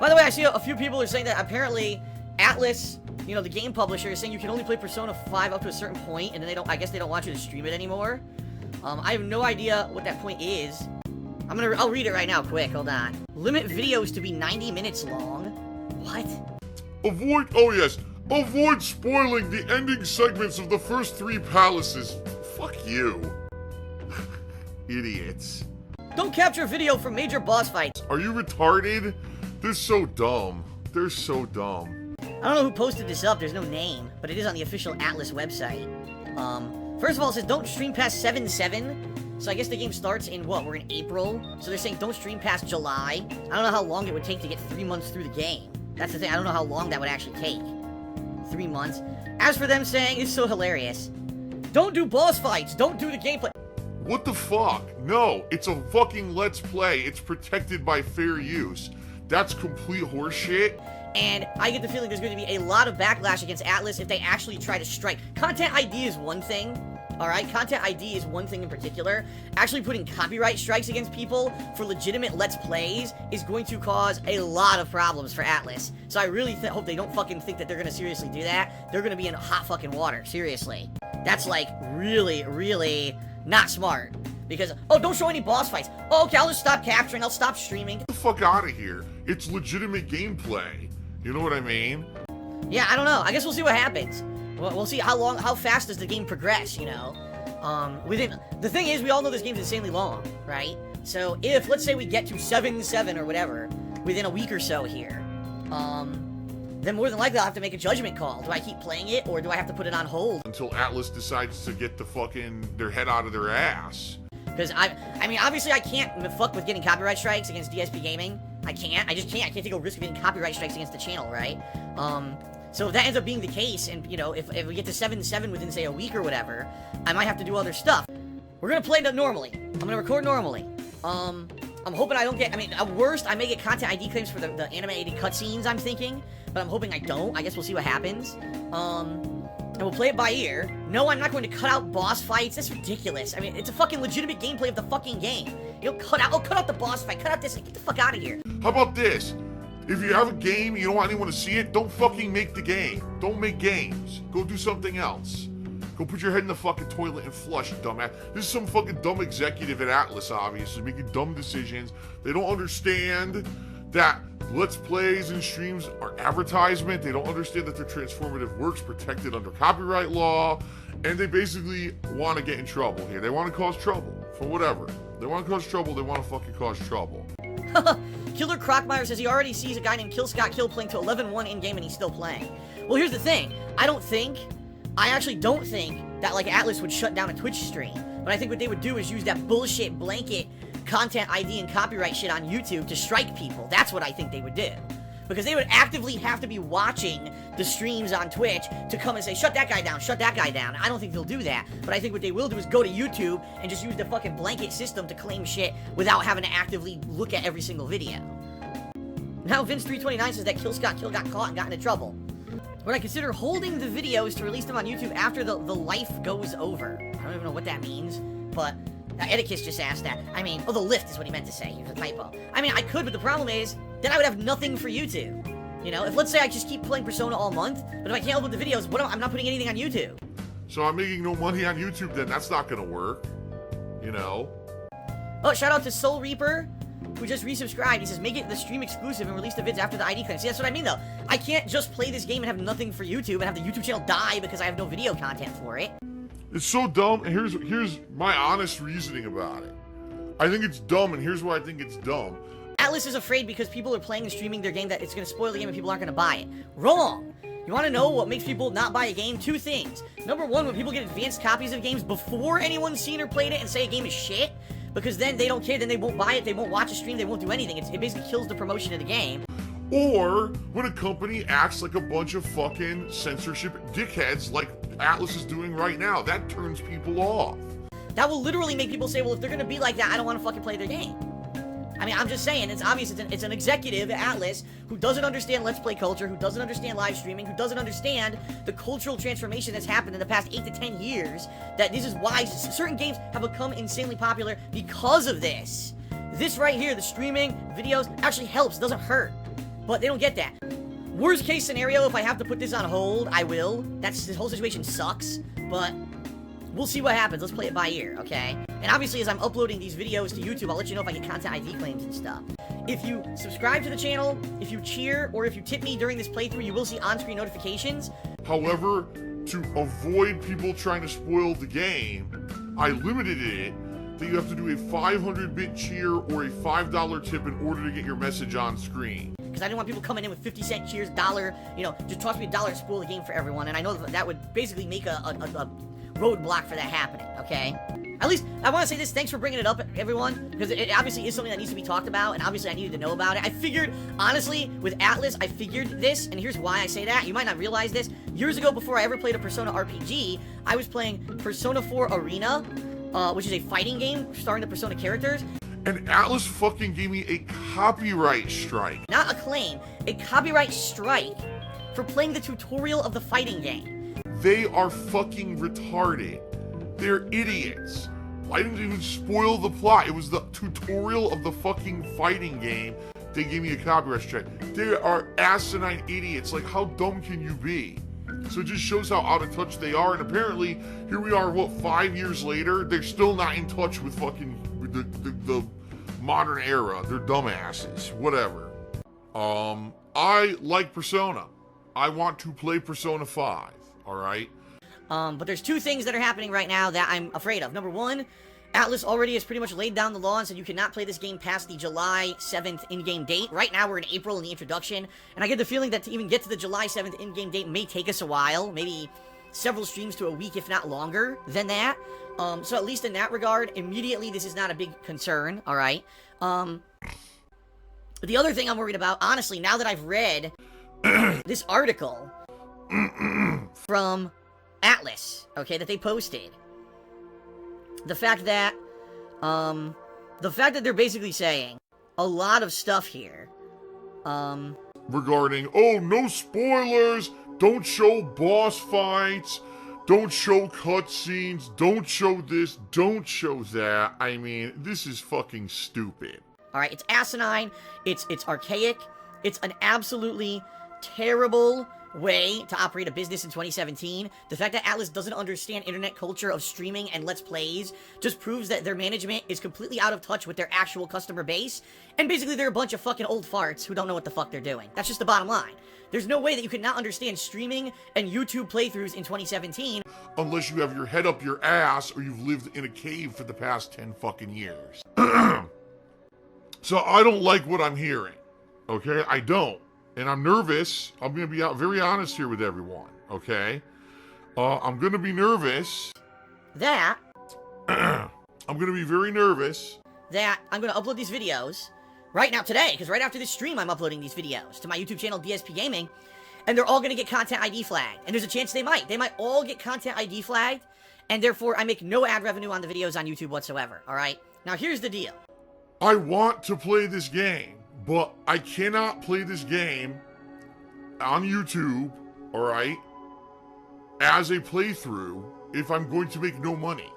By the way, I see a few people are saying that apparently Atlus, you know, the game publisher, is saying you can only play Persona 5 up to a certain point, and then I guess they don't want you to stream it anymore. I have no idea what that point is. I'll read it right now, quick, hold on. Limit videos to be 90 minutes long? What? Avoid spoiling the ending segments of the first 3 palaces. Fuck you. Idiots. Don't capture video from major boss fights. Are you retarded? They're so dumb. They're so dumb. I don't know who posted this up, there's no name, but it is on the official Atlus website. First of all, it says don't stream past 7/7. So I guess the game starts in what? We're in April. So they're saying don't stream past July. I don't know how long it would take to get 3 months through the game. That's the thing. I don't know how long that would actually take. 3 months. As for them saying, it's so hilarious. Don't do boss fights. Don't do the gameplay. What the fuck? No, it's a fucking Let's Play. It's protected by fair use. That's complete horseshit. And I get the feeling there's going to be a lot of backlash against Atlus if they actually try to strike. Content ID is one thing. Alright, content ID is one thing in particular. Actually putting copyright strikes against people for legitimate Let's Plays is going to cause a lot of problems for Atlus. So I really hope they don't fucking think that they're gonna seriously do that. They're gonna be in hot fucking water, seriously. That's like really, really not smart. Because, oh, don't show any boss fights. Oh, okay, I'll just stop capturing, I'll stop streaming. Get the fuck out of here. It's legitimate gameplay. You know what I mean? Yeah, I don't know. I guess we'll see what happens. We'll see how fast does the game progress, you know? The thing is, we all know this game's insanely long, right? So if, let's say we get to 7/7 or whatever, within a week or so here, then more than likely I'll have to make a judgment call. Do I keep playing it, or do I have to put it on hold? Until Atlus decides to get their head out of their ass. Because, I mean, obviously I can't fuck with getting copyright strikes against DsPgaming. I can't. I just can't. I can't take a risk of getting copyright strikes against the channel, right? So if that ends up being the case, and, you know, if we get to 7/7 within, say, a week or whatever, I might have to do other stuff. We're gonna play it normally. I'm gonna record normally. I'm hoping I don't get, I mean, at worst, I may get content ID claims for the animated cutscenes, I'm thinking, but I'm hoping I don't. I guess we'll see what happens. And we'll play it by ear. No, I'm not going to cut out boss fights. That's ridiculous. I mean, it's a fucking legitimate gameplay of the fucking game. You don't cut out the boss fight, cut out this, get the fuck out of here. How about this? If you have a game, you don't want anyone to see it, don't fucking make the game. Don't make games. Go do something else. Go put your head in the fucking toilet and flush, dumbass. This is some fucking dumb executive at Atlus, obviously, making dumb decisions. They don't understand that Let's Plays and streams are advertisement. They don't understand that they're transformative works protected under copyright law. And they basically want to get in trouble here. They want to cause trouble for whatever. They want to cause trouble. They want to fucking cause trouble. Killer Crockmeyer says he already sees a guy named Kill Scott Kill playing to 11-1 in-game and he's still playing. Well, here's the thing. I actually don't think that, like, Atlus would shut down a Twitch stream. But I think what they would do is use that bullshit blanket content ID and copyright shit on YouTube to strike people. That's what I think they would do. Because they would actively have to be watching the streams on Twitch to come and say, shut that guy down, shut that guy down. I don't think they'll do that. But I think what they will do is go to YouTube and just use the fucking blanket system to claim shit without having to actively look at every single video. Now Vince329 says that Kill Scott Kill got caught and got into trouble. Would I consider holding the videos to release them on YouTube after the life goes over? I don't even know what that means, but Etiquette just asked that. I mean, the lift is what he meant to say. He was a typo. I mean, I could, but the problem is, then I would have nothing for YouTube. You know, if let's say I just keep playing Persona all month, but if I can't upload the videos, I'm not putting anything on YouTube. So I'm making no money on YouTube, then that's not gonna work. You know? Oh, shout out to Soul Reaper, who just resubscribed. He says, make it the stream exclusive and release the vids after the ID claim. See, that's what I mean, though. I can't just play this game and have nothing for YouTube and have the YouTube channel die because I have no video content for it. It's so dumb, and here's my honest reasoning about it. I think it's dumb, and here's why I think it's dumb. Atlus is afraid because people are playing and streaming their game that it's going to spoil the game and people aren't going to buy it. Wrong! You want to know what makes people not buy a game? Two things. Number one, when people get advanced copies of games before anyone's seen or played it and say a game is shit, because then they don't care, then they won't buy it, they won't watch a stream, they won't do anything. It basically kills the promotion of the game. Or when a company acts like a bunch of fucking censorship dickheads like Atlus is doing right now, that turns people off. That will literally make people say, well, if they're gonna be like that, I don't want to fucking play their game. I mean, I'm just saying, it's obvious it's an executive at Atlus who doesn't understand Let's Play culture, who doesn't understand live streaming, who doesn't understand the cultural transformation that's happened in the past 8 to 10 years, that this is why certain games have become insanely popular because of this. This right here, the streaming, videos, actually helps, doesn't hurt. But they don't get that. Worst case scenario, if I have to put this on hold, I will. This whole situation sucks, but we'll see what happens. Let's play it by ear, okay? And obviously, as I'm uploading these videos to YouTube, I'll let you know if I get content ID claims and stuff. If you subscribe to the channel, if you cheer, or if you tip me during this playthrough, you will see on-screen notifications. However, to avoid people trying to spoil the game, I limited it that you have to do a 500-bit cheer or a $5 tip in order to get your message on screen. Because I didn't want people coming in with 50-cent cheers, $1, you know, just toss me $1 and spoil the game for everyone. And I know that would basically make a roadblock for that happening, okay? At least, I want to say this, thanks for bringing it up, everyone, because it obviously is something that needs to be talked about, and obviously I needed to know about it. I figured, honestly, with Atlus, I figured this, and here's why I say that. You might not realize this. Years ago, before I ever played a Persona RPG, I was playing Persona 4 Arena, which is a fighting game starring the Persona characters. And Atlus fucking gave me a copyright strike. Not a claim, a copyright strike for playing the tutorial of the fighting game. They are fucking retarded. They're idiots. Why didn't they even spoil the plot? It was the tutorial of the fucking fighting game. They gave me a copyright strike. They are asinine idiots. Like, how dumb can you be? So it just shows how out of touch they are. And apparently, here we are, what, 5 years later? They're still not in touch with fucking the modern era. They're dumbasses. Whatever. I like Persona. I want to play Persona 5. Alright? But there's two things that are happening right now that I'm afraid of. Number one, Atlus already has pretty much laid down the law and said you cannot play this game past the July 7th in-game date. Right now, we're in April in the introduction, and I get the feeling that to even get to the July 7th in-game date may take us a while, maybe several streams to a week, if not longer than that. So at least in that regard, immediately, this is not a big concern, alright? But the other thing I'm worried about, honestly, now that I've read this article from Atlus, okay, that they posted. The fact that they're basically saying a lot of stuff here. Regarding, oh, no spoilers, don't show boss fights, don't show cutscenes, don't show this, don't show that. I mean, this is fucking stupid. Alright, it's asinine, it's archaic, it's an absolutely terrible way to operate a business in 2017. The fact that Atlus doesn't understand internet culture of streaming and Let's Plays just proves that their management is completely out of touch with their actual customer base, and basically they're a bunch of fucking old farts who don't know what the fuck they're doing. That's just the bottom line. There's no way that you can not understand streaming and YouTube playthroughs in 2017 unless you have your head up your ass or you've lived in a cave for the past 10 fucking years. So I don't like what I'm hearing. Okay? I don't. And I'm nervous. I'm going to be very honest here with everyone, okay? I'm going to be nervous. That... I'm going to be very nervous. That I'm going to upload these videos right now today, because right after this stream I'm uploading these videos to my YouTube channel, DsPgaming, and they're all going to get content ID flagged. And there's a chance they might. They might all get content ID flagged, and therefore I make no ad revenue on the videos on YouTube whatsoever, alright? Now here's the deal. I want to play this game. But I cannot play this game on YouTube, alright, as a playthrough if I'm going to make no money.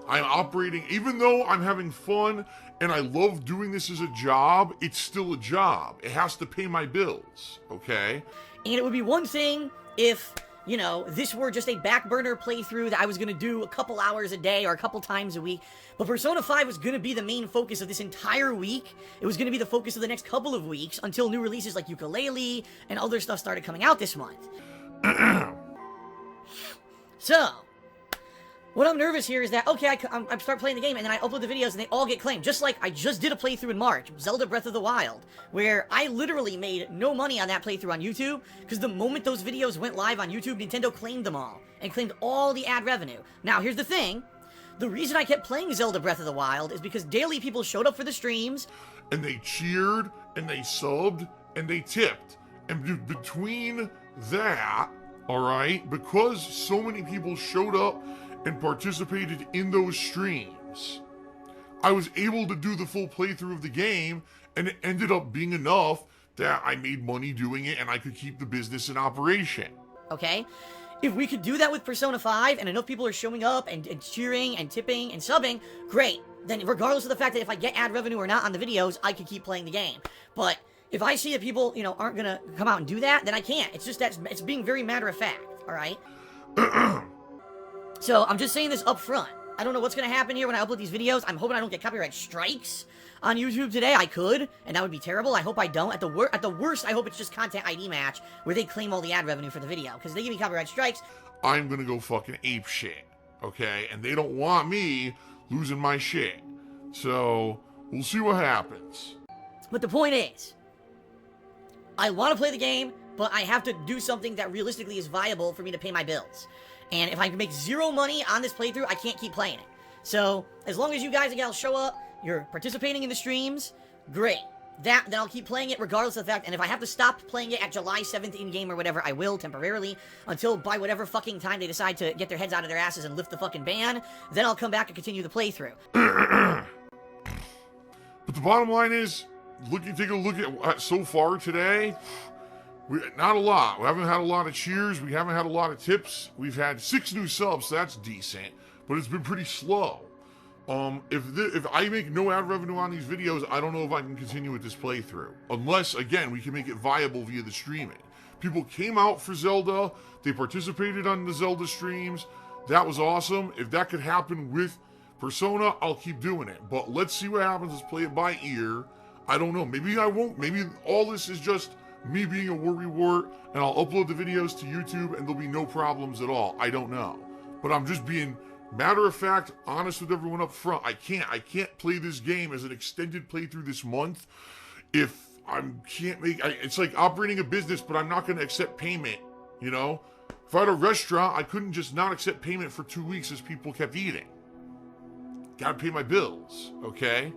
I'm operating, even though I'm having fun and I love doing this as a job, it's still a job. It has to pay my bills, okay? And it would be one thing if, you know, this were just a back burner playthrough that I was going to do a couple hours a day or a couple times a week. But Persona 5 was going to be the main focus of this entire week. It was going to be the focus of the next couple of weeks until new releases like Yooka-Laylee and other stuff started coming out this month. So, what I'm nervous here is that, okay, I start playing the game and then I upload the videos and they all get claimed. Just like I just did a playthrough in March, Zelda Breath of the Wild, where I literally made no money on that playthrough on YouTube, because the moment those videos went live on YouTube, Nintendo claimed them all, and claimed all the ad revenue. Now, here's the thing. The reason I kept playing Zelda Breath of the Wild is because daily people showed up for the streams. And they cheered, and they subbed, and they tipped. And between that, alright, because so many people showed up and participated in those streams, I was able to do the full playthrough of the game, and it ended up being enough that I made money doing it and I could keep the business in operation. Okay? If we could do that with Persona 5 and enough people are showing up and cheering and tipping and subbing, great. Then regardless of the fact that if I get ad revenue or not on the videos, I could keep playing the game. But If I see that people, you know, aren't gonna come out and do that, then I can't. It's just that it's being very matter of fact, alright? So, I'm just saying this up front. I don't know what's gonna happen here when I upload these videos. I'm hoping I don't get copyright strikes on YouTube today. I could, and that would be terrible. I hope I don't. At the worst, I hope it's just content ID match, where they claim all the ad revenue for the video. Because they give me copyright strikes. I'm gonna go fucking ape shit, okay? And they don't want me losing my shit. So, we'll see what happens. But the point is, I want to play the game, but I have to do something that realistically is viable for me to pay my bills. And if I can make zero money on this playthrough, I can't keep playing it. So, as long as you guys and gals show up, you're participating in the streams, great. Then I'll keep playing it regardless of the fact, and if I have to stop playing it at July 7th in-game or whatever, I will temporarily, until by whatever fucking time they decide to get their heads out of their asses and lift the fucking ban, then I'll come back and continue the playthrough. But the bottom line is, take a look at so far today, not a lot. We haven't had a lot of cheers. We haven't had a lot of tips. We've had 6 new subs, so that's decent. But it's been pretty slow. If I make no ad revenue on these videos, I don't know if I can continue with this playthrough. Unless, again, we can make it viable via the streaming. People came out for Zelda. They participated on the Zelda streams. That was awesome. If that could happen with Persona, I'll keep doing it. But let's see what happens. Let's play it by ear. I don't know. Maybe I won't. Maybe all this is just me being a worrywart, and I'll upload the videos to YouTube, and there'll be no problems at all. I don't know. But I'm just being matter of fact, honest with everyone up front. I can't play this game as an extended playthrough this month if it's like operating a business, but I'm not going to accept payment, you know? If I had a restaurant, I couldn't just not accept payment for 2 weeks as people kept eating. Gotta pay my bills, okay?